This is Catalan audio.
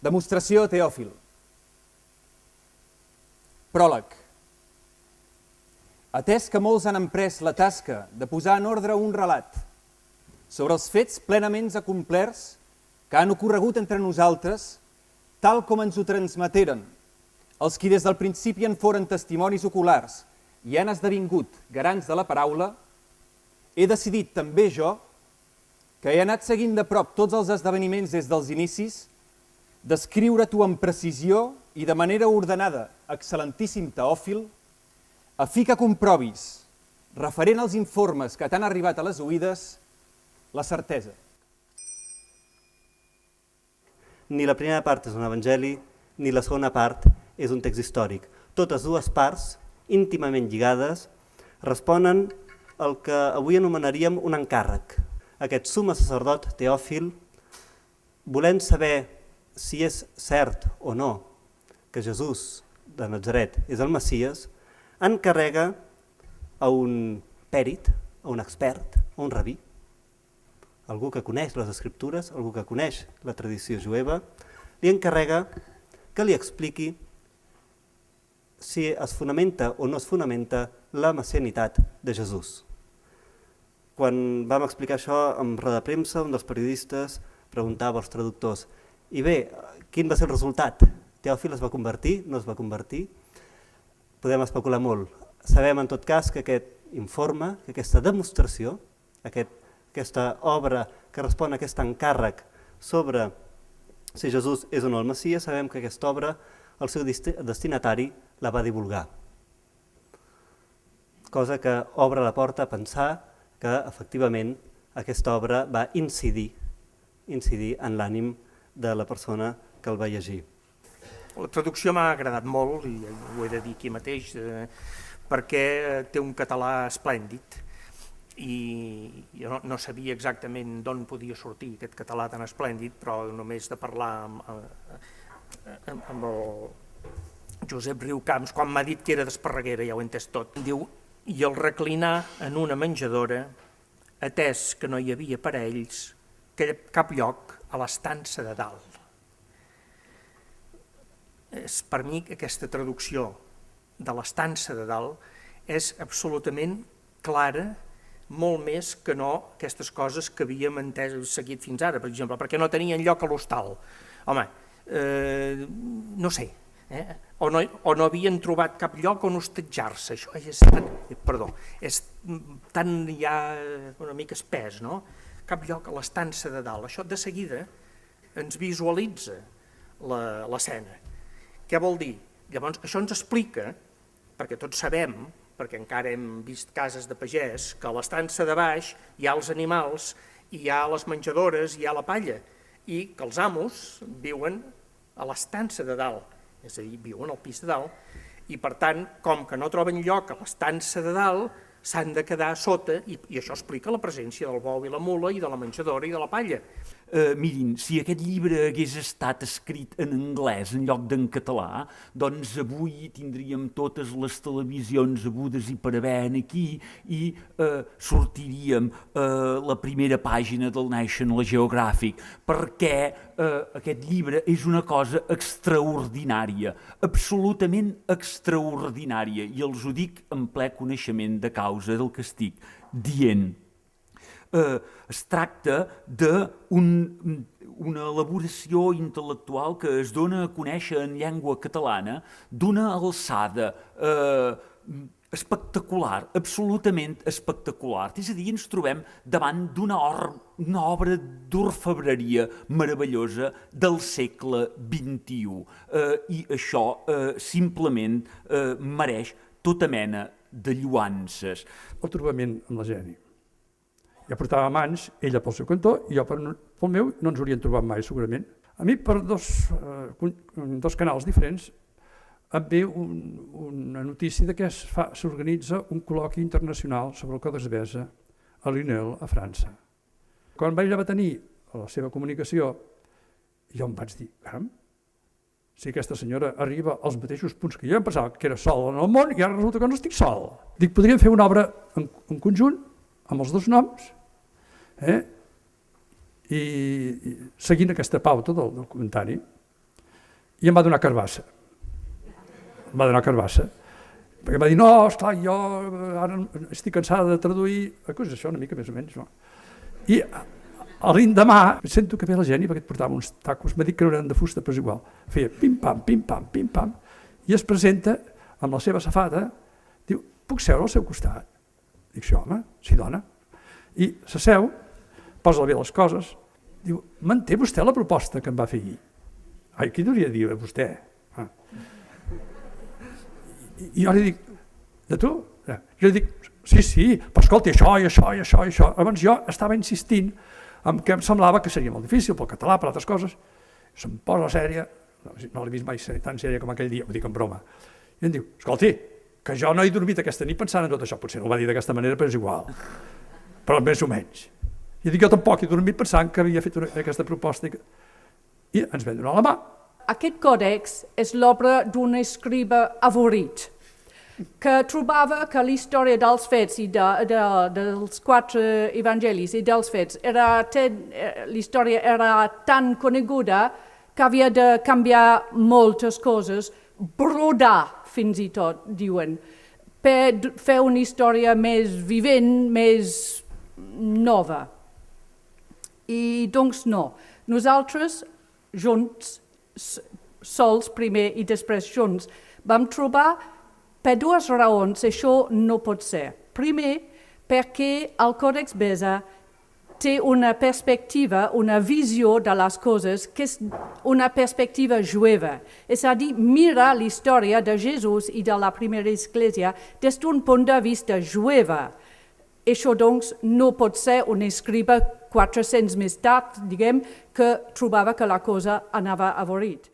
Demostració Teòfil. Pròleg. Atès que molts han emprès la tasca de posar en ordre un relat sobre els fets plenament acomplerts que han ocorregut entre nosaltres, tal com ens ho transmeteren els qui des del principi en foren testimonis oculars i han esdevingut garants de la paraula, he decidit també jo, que he anat seguint de prop tots els esdeveniments des dels inicis, descriure-t'ho amb precisió i de manera ordenada, excel·lentíssim Teòfil, a fi que comprovis, referent als informes que t'han arribat a les oïdes, la certesa. Ni la primera part és un evangeli, ni la segona part és un text històric. Totes dues parts, íntimament lligades, responen al que avui anomenaríem un encàrrec. Aquest summe sacerdot Teòfil, volent saber si és cert o no que Jesús de Natzaret és el Messies, encarrega a un pèrit, a un expert, a un rabí, algú que coneix les escriptures, algú que coneix la tradició jueva, li encarrega que li expliqui si es fonamenta o no es fonamenta la messianitat de Jesús. Quan vam explicar això en roda de premsa, un dels periodistes preguntava als traductors: i bé, quin va ser el resultat? Teòfil es va convertir? No es va convertir? Podem especular molt. Sabem en tot cas que aquest informe, que aquesta demostració, aquesta obra que respon a aquest encàrrec sobre si Jesús és o no el Messies, sabem que aquesta obra, el seu destinatari la va divulgar. Cosa que obre la porta a pensar que efectivament aquesta obra va incidir en l'ànim de la persona que el va llegir. La traducció m'ha agradat molt, i ho he de dir aquí mateix, perquè té un català esplèndid i jo no sabia exactament d'on podia sortir aquest català tan esplèndid, però només de parlar amb el Josep Riucamps, quan m'ha dit que era d'Esparreguera, ja ho he entès tot. Diu: i el reclinar en una menjadora, atès que no hi havia per a ells cap lloc a l'estança de dalt. Per mi aquesta traducció de l'estança de dalt és absolutament clara, molt més que no aquestes coses que havíem seguit fins ara, per exemple, perquè no tenien lloc a l'hostal. Home, no sé, o no havien trobat cap lloc on hostatjar-se, això és tan ja una mica espès, no? Cap lloc a l'estança de dalt. Això de seguida ens visualitza l'escena. Què vol dir? Llavors, això ens explica, perquè tots sabem, perquè encara hem vist cases de pagès, que a l'estança de baix hi ha els animals, hi ha les menjadores, hi ha la palla, i que els amos viuen a l'estança de dalt, és a dir, viuen al pis de dalt, i per tant, com que no troben lloc a l'estança de dalt, s'han de quedar sota, i això explica la presència del bou i la mula, i de la menjadora i de la palla. Mirin, si aquest llibre hagués estat escrit en anglès en lloc d'en català, doncs avui tindríem totes les televisions hagudes i per haver aquí i sortiríem a la primera pàgina del National Geographic, perquè aquest llibre és una cosa extraordinària, absolutament extraordinària, i els ho dic en ple coneixement de causa del que estic dient. Es tracta d'una elaboració intel·lectual que es dona a conèixer en llengua catalana d'una alçada espectacular, absolutament espectacular. És a dir, ens trobem davant d'una obra d'orfebreria meravellosa del segle XXI i això simplement mereix tota mena de lloances. El trobament amb la Geni. Ja portàvem anys, ella pel seu cantó, i jo pel meu no ens hauríem trobat mai, segurament. A mi, per dos canals diferents, em ve una notícia que s'organitza un col·loqui internacional sobre el Codex Besa a Lunel, a França. Quan ella va tenir la seva comunicació, jo em vaig dir, caram, si aquesta senyora arriba als mateixos punts que jo em pensava que era sol en el món, i ara resulta que no estic sol. Dic, podríem fer una obra en conjunt, amb els dos noms, i seguint aquesta pauta del comentari, i em va donar carbassa. Perquè em va dir, no, esclar, jo ara estic cansada de traduir, és això una mica més o menys, no? I a l'endemà sento que ve la Geni, perquè et portava uns tacos, m'ha dit que no eren de fusta, però és igual. Feia pim-pam, pim-pam, pim-pam, i es presenta amb la seva safata, diu, puc seure al seu costat? Dic, sí, home, sí, dona. I s'asseu, posa bé les coses, diu, manté vostè la proposta que em va fer ahir? Ai, què hauria de dir a vostè? I jo li dic, de tu? Jo li dic, sí, però escolti, això. Abans jo estava insistint en que em semblava que seria molt difícil pel català, per altres coses. Se'm posa sèria, no l'he vist mai tan sèria com aquell dia, ho dic en broma. I em diu, escolti, que jo no he dormit aquesta nit pensant en tot això. Potser no ho va dir d'aquesta manera, però és igual. Però més o menys. I dic, jo tampoc he dormit pensant que havia fet aquesta proposta. I ens vam donar la mà. Aquest còdex és l'obra d'un escriba avorrit, que trobava que la història dels fets i dels 4 evangelis i dels fets, la història era tan coneguda que havia de canviar moltes coses, brodar fins i tot, diuen, per fer una història més vivent, més nova. I doncs no, nosaltres junts, sols primer i després junts, vam trobar per 2 raons això no pot ser. Primer, perquè el Còdex Besa té una perspectiva, una visió de les coses que és una perspectiva jueva. És a dir, mira la història de Jesús i de la primera església des d'un punt de vista jueva. Això, doncs, no pot ser un escriba 400 més tard, diguem, que trobava que la cosa anava avorrit.